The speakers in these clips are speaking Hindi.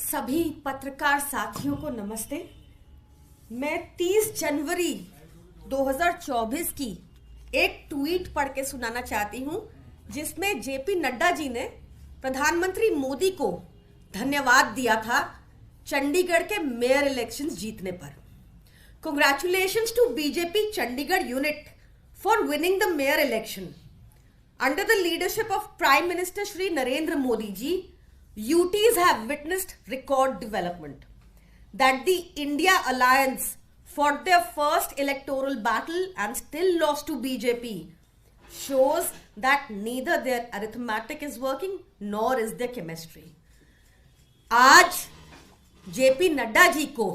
सभी पत्रकार साथियों को नमस्ते। मैं 30 जनवरी 2024 की एक ट्वीट पढ़ के सुनाना चाहती हूं, जिसमें जेपी नड्डा जी ने प्रधानमंत्री मोदी को धन्यवाद दिया था चंडीगढ़ के मेयर इलेक्शंस जीतने पर। Congratulations to BJP Chandigarh unit for winning the mayor election. Under the leadership of Prime Minister Shri Narendra Modi ji, UTs have witnessed record development. That the India Alliance fought their first electoral battle and still lost to BJP shows that neither their arithmetic is working nor is their chemistry. आज जेपी नड्डा जी को,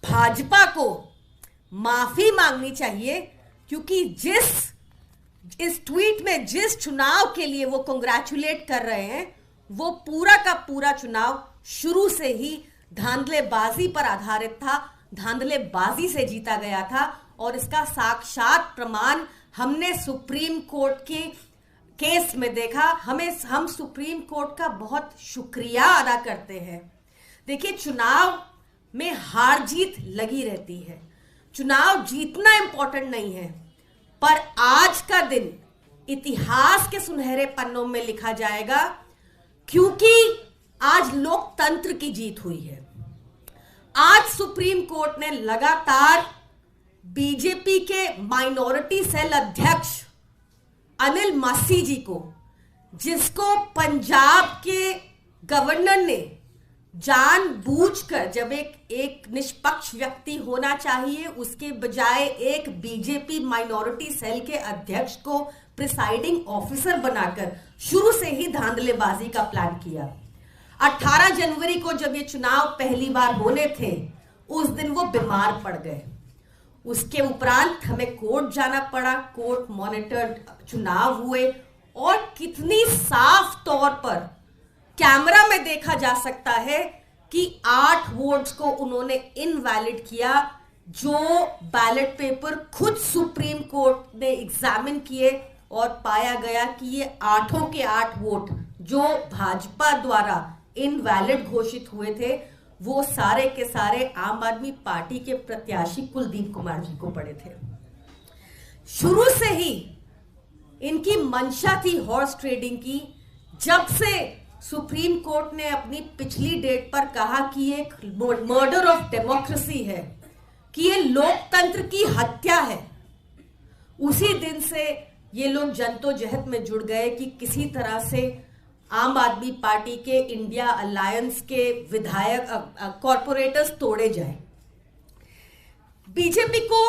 भाजपा को माफी मांगनी चाहिए, क्योंकि इस ट्वीट में जिस चुनाव के लिए वो कांग्रेचुलेट कर रहे हैं, वो पूरा का पूरा चुनाव शुरू से ही धांधलेबाजी पर आधारित था, धांधलेबाजी से जीता गया था। और इसका साक्षात प्रमाण हमने सुप्रीम कोर्ट के केस में देखा। हम सुप्रीम कोर्ट का बहुत शुक्रिया अदा करते हैं। देखिए, चुनाव में हार जीत लगी रहती है, चुनाव जीतना इंपॉर्टेंट नहीं है, पर आज का दिन इतिहास के सुनहरे पन्नों में लिखा जाएगा, क्योंकि आज लोकतंत्र की जीत हुई है। आज सुप्रीम कोर्ट ने लगातार बीजेपी के माइनॉरिटी सेल अध्यक्ष अनिल मासी जी को, जिसको पंजाब के गवर्नर ने जानबूझकर, जब एक निष्पक्ष व्यक्ति होना चाहिए, उसके बजाय एक बीजेपी माइनॉरिटी सेल के अध्यक्ष को प्रिसाइडिंग ऑफिसर बनाकर शुरू से ही धांधलेबाजी का प्लान किया। 18 जनवरी को जब ये चुनाव पहली बार होने थे, उस दिन वो बीमार पड़ गए। उसके उपरांत हमें कोर्ट जाना पड़ा, कोर्ट मॉनिटर्ड चुनाव हुए, और कितनी साफ तौर पर कैमरा में देखा जा सकता है कि 8 वोट्स को उन्होंने इनवैलिड किया, जो बैलेट पेपर खुद सुप्रीम कोर्ट ने एग्जामिन किए, और पाया गया कि ये 8 के 8 वोट जो भाजपा द्वारा इनवैलिड घोषित हुए थे, वो सारे के सारे आम आदमी पार्टी के प्रत्याशी कुलदीप कुमार जी को पड़े थे। शुरू से ही इनकी मंशा थी हॉर्स ट्रेडिंग की। जब से सुप्रीम कोर्ट ने अपनी पिछली डेट पर कहा कि ये एक मर्डर ऑफ डेमोक्रेसी है, कि ये लोकतंत्र की हत्या है, उसी दिन से ये लोग जद्दोजहद में जुड़ गए कि किसी तरह से आम आदमी पार्टी के इंडिया अलायंस के विधायक कॉर्पोरेटर्स तोड़े जाए। बीजेपी को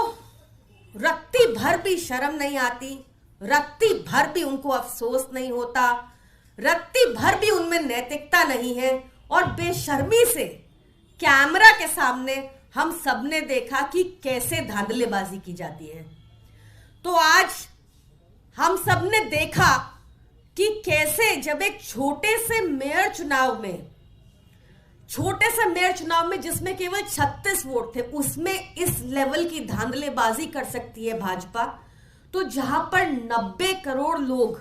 रत्ती भर भी शर्म नहीं आती, रत्ती भर भी उनको अफसोस नहीं होता, रत्ती भर भी उनमें नैतिकता नहीं है, और बेशर्मी से कैमरा के सामने हम सबने देखा कि कैसे धांधलेबाजी की जाती है। तो आज हम सबने देखा कि कैसे जब एक छोटे से मेयर चुनाव में जिसमें केवल 36 वोट थे, उसमें इस लेवल की धांधलेबाजी कर सकती है भाजपा, तो जहां पर 90 करोड़ लोग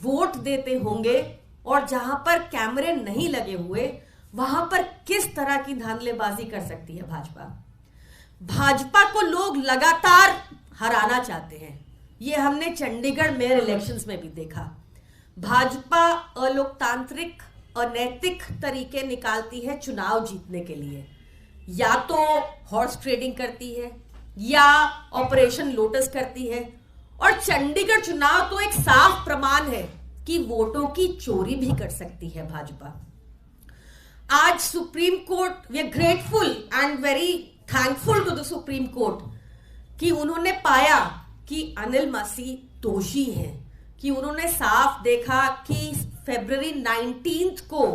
वोट देते होंगे और जहां पर कैमरे नहीं लगे हुए, वहां पर किस तरह की धांधलेबाजी कर सकती है भाजपा। भाजपा को लोग लगातार हराना चाहते हैं, ये हमने चंडीगढ़ मेयर इलेक्शंस में भी देखा। भाजपा अलोकतांत्रिक, अनैतिक तरीके निकालती है चुनाव जीतने के लिए, या तो हॉर्स ट्रेडिंग करती है या ऑपरेशन लोटस करती है, और चंडीगढ़ चुनाव तो एक साफ प्रमाण है कि वोटों की चोरी भी कर सकती है भाजपा। आज Supreme Court, we are grateful and very thankful to the Supreme Court कि उन्होंने पाया कि अनिल मासी दोषी हैं, कि उन्होंने साफ देखा कि फरवरी 19 को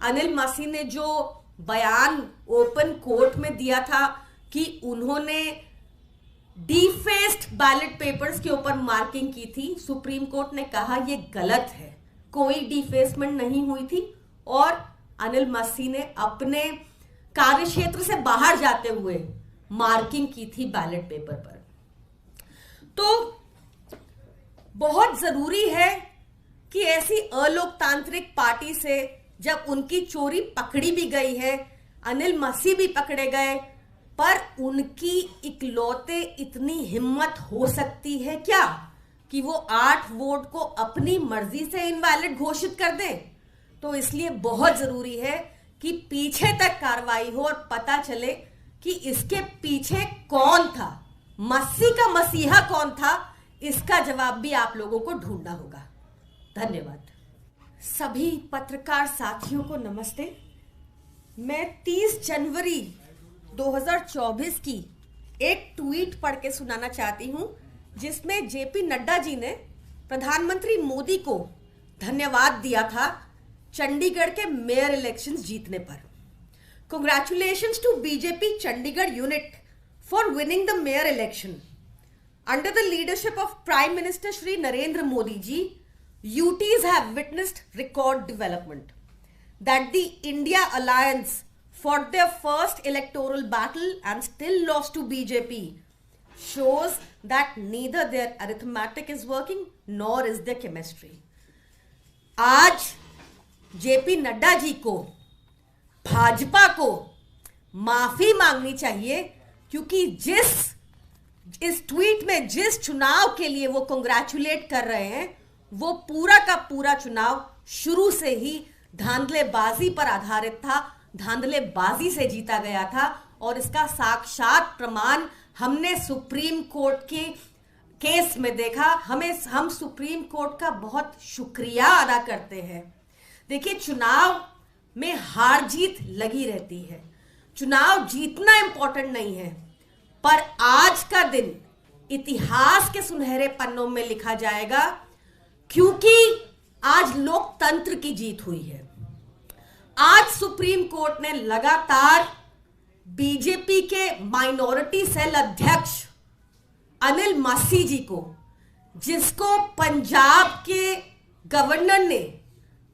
अनिल मासी ने जो बयान ओपन कोर्ट में दिया था कि उन्होंने डिफेस्ड बैलेट पेपर्स के ऊपर मार्किंग की थी, सुप्रीम कोर्ट ने कहा यह गलत है, कोई डिफेसमेंट नहीं हुई थी, और अनिल मासी ने अपने कार्यक्षेत्र से बाहर जाते हुए मार्किंग की थी बैलेट पेपर पर। तो बहुत जरूरी है कि ऐसी अलोकतांत्रिक पार्टी से जब उनकी चोरी पकड़ी भी गई है, अनिल मसीह भी पकड़े गए, पर उनकी इकलौते इतनी हिम्मत हो सकती है क्या कि वो 8 वोट को अपनी मर्जी से इनवैलिड घोषित कर दें? तो इसलिए बहुत जरूरी है कि पीछे तक कार्रवाई हो और पता चले कि इसके पीछे कौन था, मसीह का मसीहा कौन था। इसका जवाब भी आप लोगों को ढूंढना होगा। धन्यवाद। सभी पत्रकार साथियों को नमस्ते। मैं 30 जनवरी 2024 की एक ट्वीट पढ़ के सुनाना चाहती हूं, जिसमें जेपी नड्डा जी ने प्रधानमंत्री मोदी को धन्यवाद दिया था चंडीगढ़ के मेयर इलेक्शंस जीतने पर। Congratulations to BJP Chandigarh unit for winning the mayor election. Under the leadership of Prime Minister Shri Narendra Modi ji, UTs have witnessed record development. That the India Alliance fought their first electoral battle and still lost to BJP shows that neither their arithmetic is working nor is their chemistry. आज जेपी नड्डा जी को, भाजपा को माफी मांगनी चाहिए, क्योंकि इस ट्वीट में जिस चुनाव के लिए वो कांग्रेचुलेट कर रहे हैं, वो पूरा का पूरा चुनाव शुरू से ही धांधलेबाजी पर आधारित था, धांधलेबाजी से जीता गया था। और इसका साक्षात प्रमाण हमने सुप्रीम कोर्ट के केस में देखा। हम सुप्रीम कोर्ट का बहुत शुक्रिया अदा करते हैं। देखिए, चुनाव में हार जीत लगी रहती है, चुनाव जीतना इंपॉर्टेंट नहीं है, पर आज का दिन इतिहास के सुनहरे पन्नों में लिखा जाएगा, क्योंकि आज लोकतंत्र की जीत हुई है। आज सुप्रीम कोर्ट ने लगातार बीजेपी के माइनॉरिटी सेल अध्यक्ष अनिल मसीह जी को, जिसको पंजाब के गवर्नर ने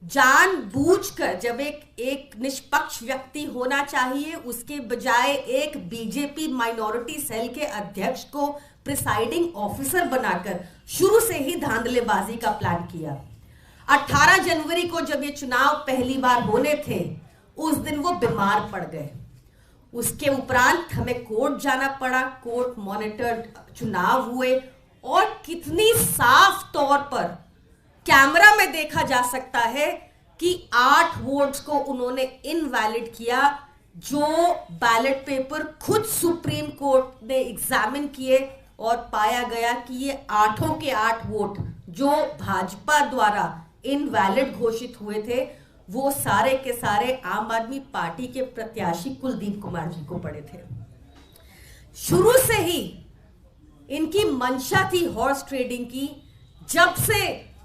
जानबूझकर, जब एक निष्पक्ष व्यक्ति होना चाहिए, उसके बजाय एक बीजेपी माइनॉरिटी सेल के अध्यक्ष को प्रिसाइडिंग ऑफिसर बनाकर शुरू से ही धांधलेबाजी का प्लान किया। 18 जनवरी को जब ये चुनाव पहली बार होने थे, उस दिन वो बीमार पड़ गए। उसके उपरांत हमें कोर्ट जाना पड़ा, कोर्ट मॉनिटर्ड चुनाव हुए, और कितनी साफ तौर पर कैमरा में देखा जा सकता है कि 8 वोट्स को उन्होंने इनवैलिड किया, जो बैलेट पेपर खुद सुप्रीम कोर्ट ने एग्जामिन किए, और पाया गया कि ये 8 के 8 वोट जो भाजपा द्वारा इनवैलिड घोषित हुए थे, वो सारे के सारे आम आदमी पार्टी के प्रत्याशी कुलदीप कुमार जी को पड़े थे। शुरू से ही इनकी मंशा थी हॉर्स ट्रेडिंग की। जब से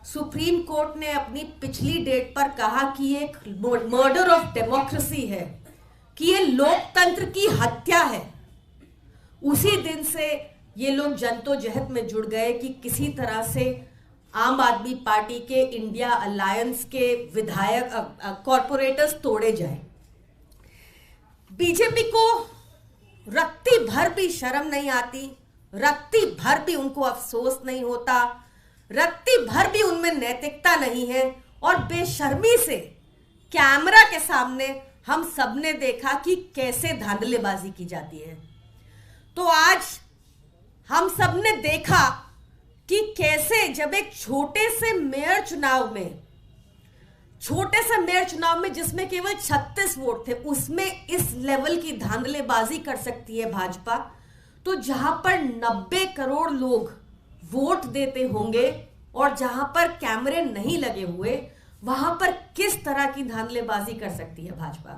सुप्रीम कोर्ट ने अपनी पिछली डेट पर कहा कि ये एक मर्डर ऑफ डेमोक्रेसी है, कि ये लोकतंत्र की हत्या है, उसी दिन से ये लोग जद्दोजहद में जुड़ गए कि किसी तरह से आम आदमी पार्टी के इंडिया अलायंस के विधायक कॉर्पोरेटर्स तोड़े जाए। बीजेपी को रत्ती भर भी शर्म नहीं आती, रत्ती भर भी उनको अफसोस नहीं होता, रत्ती भर भी उनमें नैतिकता नहीं है, और बेशर्मी से कैमरा के सामने हम सबने देखा कि कैसे धांधलेबाजी की जाती है। तो आज हम सबने देखा कि कैसे जब एक छोटे से मेयर चुनाव में जिसमें केवल 36 वोट थे, उसमें इस लेवल की धांधलेबाजी कर सकती है भाजपा, तो जहां पर 90 करोड़ लोग वोट देते होंगे और जहां पर कैमरे नहीं लगे हुए, वहां पर किस तरह की धांधलेबाजी कर सकती है भाजपा।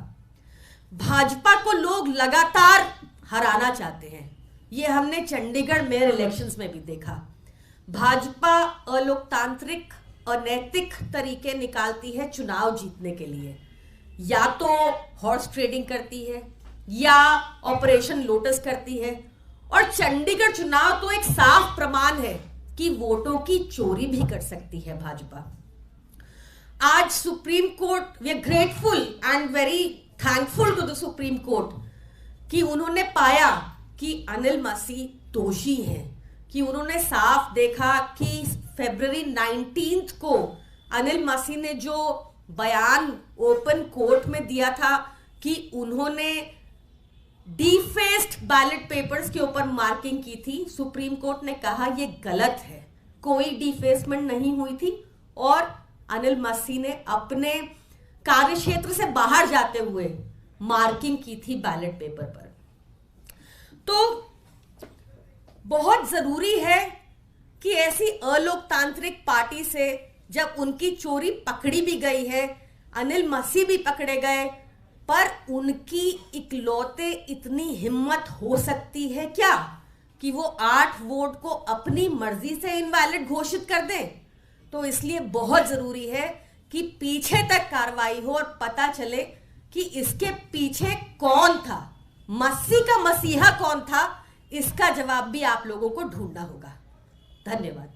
भाजपा को लोग लगातार हराना चाहते हैं, ये हमने चंडीगढ़ मेयर इलेक्शंस में भी देखा। भाजपा अलोकतांत्रिक, अनैतिक तरीके निकालती है चुनाव जीतने के लिए, या तो हॉर्स ट्रेडिंग करती है या ऑपरेशन लोटस करती है, और चंडीगढ़ चुनाव तो एक साफ प्रमाण है कि वोटों की चोरी भी कर सकती है भाजपा। आज Supreme Court, we are grateful and very thankful to the Supreme Court कि उन्होंने पाया कि अनिल मसीह दोषी हैं, कि उन्होंने साफ देखा कि फरवरी 19 को अनिल मसीह ने जो बयान ओपन कोर्ट में दिया था कि उन्होंने डिफेस्ड बैलेट पेपर्स के ऊपर मार्किंग की थी। सुप्रीम कोर्ट ने कहा यह गलत है, कोई डिफेसमेंट नहीं हुई थी और अनिल मस्सी ने अपने कार्यक्षेत्र से बाहर जाते हुए मार्किंग की थी बैलेट पेपर पर। तो बहुत जरूरी है कि ऐसी अलोकतांत्रिक पार्टी से जब उनकी चोरी पकड़ी भी गई है, अनिल मस्सी भी पकड़े गए, पर उनकी इकलौते इतनी हिम्मत हो सकती है क्या कि वो 8 वोट को अपनी मर्जी से इनवैलिड घोषित कर दें? तो इसलिए बहुत जरूरी है कि पीछे तक कार्रवाई हो और पता चले कि इसके पीछे कौन था, मस्सी का मसीहा कौन था। इसका जवाब भी आप लोगों को ढूंढना होगा। धन्यवाद।